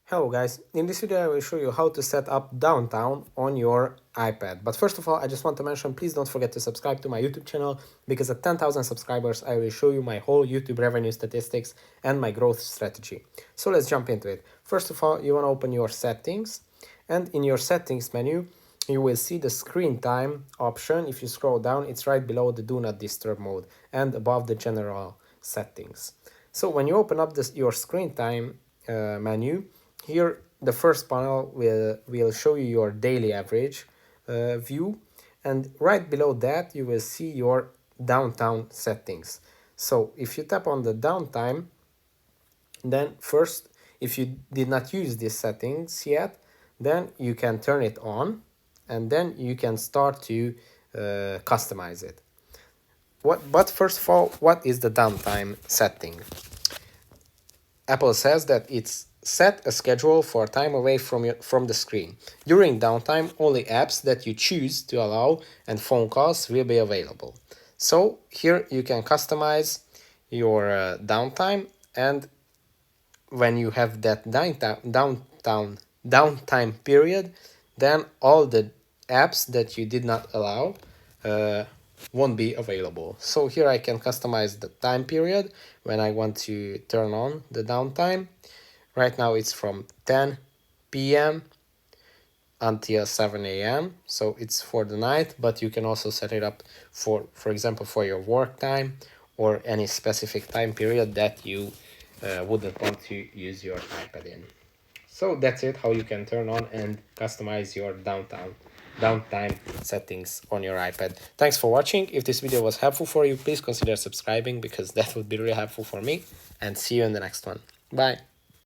Hello guys, in this video I will show you how to set up downtown on your iPad. But first of all, I just want to mention, please don't forget to subscribe to my YouTube channel, because at 10,000 subscribers I will show you my whole YouTube revenue statistics and my growth strategy. So let's jump into it. First of all, you want to open your settings, and in your settings menu you will see the screen time option. If you scroll down, it's right below the do not disturb mode and above the general settings. So when you open up your screen time menu, here the first panel will show you your daily average view, and right below that you will see your downtime settings. So if you tap on the downtime, then first, if you did not use these settings yet, then you can turn it on, and then you can start to customize it. But first of all, what is the downtime setting? Apple says that it's set a schedule for time away from the screen. During downtime, only apps that you choose to allow and phone calls will be available. So here you can customize your downtime, and when you have that downtime period, then all the apps that you did not allow won't be available. So here I can customize the time period when I want to turn on the downtime. Right now it's from 10 p.m. until 7 a.m. So it's for the night, but you can also set it up for example, for your work time or any specific time period that you wouldn't want to use your iPad in. So that's it, how you can turn on and customize your downtime settings on your iPad. Thanks for watching. If this video was helpful for you, please consider subscribing, because that would be really helpful for me, and see you in the next one. Bye.